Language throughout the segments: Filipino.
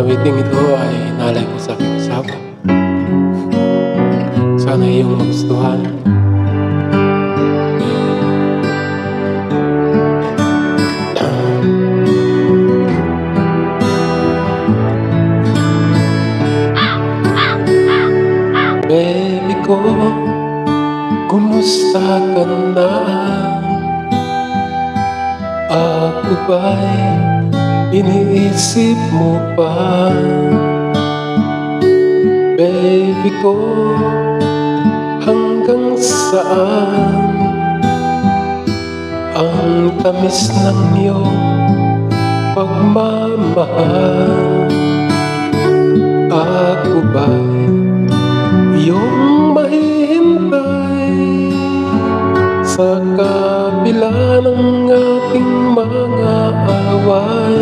awiting ito ay nalay ko sa aking asawa. Sana iyong magustuhan. Baby ko, kumusta ka na? Ako ba'y iniisip mo pa? Baby ko, hanggang saan ang tamis ng iyong pagmamahal? Ako ba'y iyong mahihintay sa kabila ng ating mga away?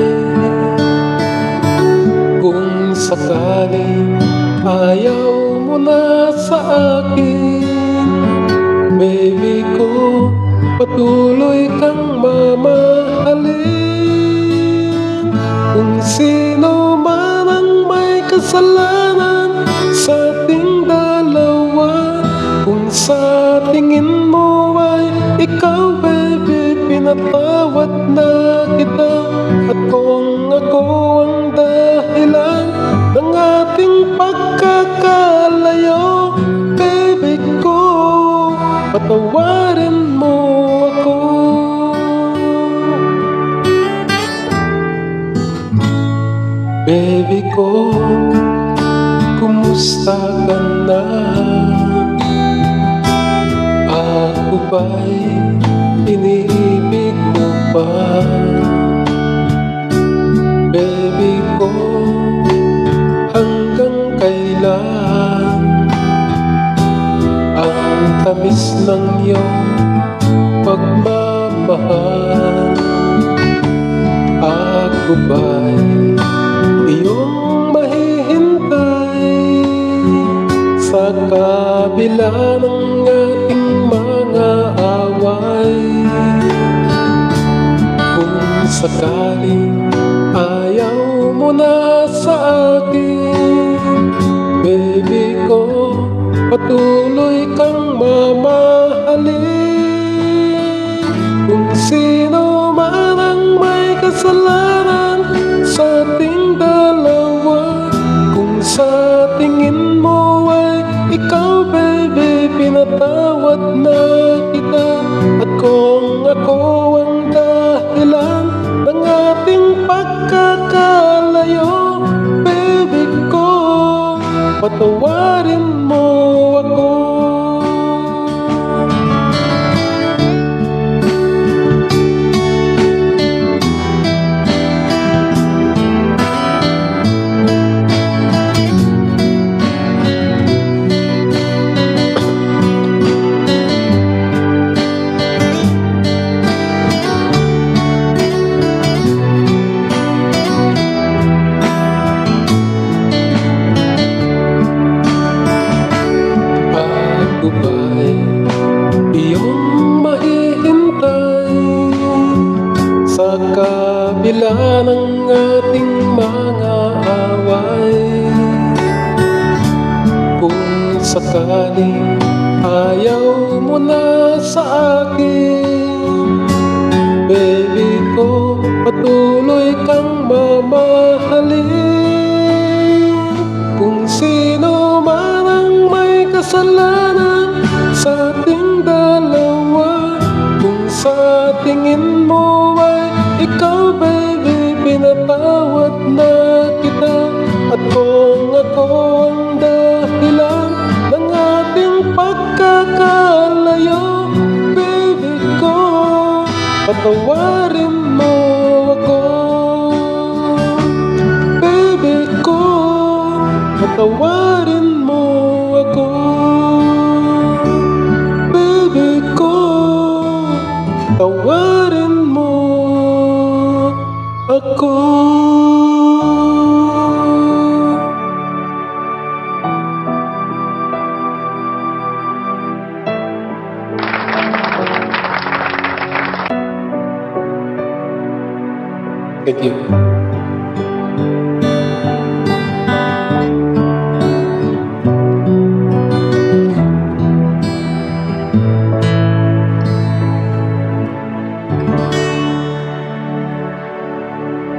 Kung sakaling ayaw mo na sa akin, baby ko, patuloy kang mamahalin. Kung sino man ang may kasalanan sa ating dalawa, kung sa tingin mo ay ikaw, baby, pinatawad na kita. At kung ako ang dahilan ng ating pagkakalayo, baby ko, patawarin mo ako. Baby ko, kumusta ka na? Ako ba'y iniibig mo pa? Baby ko, hanggang kailan ang tamis ng iyong pagmamahal? Ako ba'y iyong mahihintay sa kabila ng ating mga away? Kung sakaling ayaw mo na sa akin, baby ko, patuloy kang mamahalin. Kung sino man ang may kasalanan sa ating dalawa, kung sa tingin mo ay ikaw, baby, pinatawad na kita. At kung ako ang dahilan ng ating pagkakalayo, baby ko, patawarin mo ako. Ako ba'y iyong mahihintay sa kabila ng ating mga away? Kung sakaling ayaw mo na sa akin, baby ko, patuloy kang mamahalin. Kung sino man ang may kasalanan sa ating dalawa, kung sa tingin mo ay ikaw, baby, pinatawad na kita. At kung ako ang dahilan ng ating pagkakalayo, baby ko, patawarin mo ako. Baby ko, patawarin mo ako. Baby ko, tawarin mo ako. Thank you.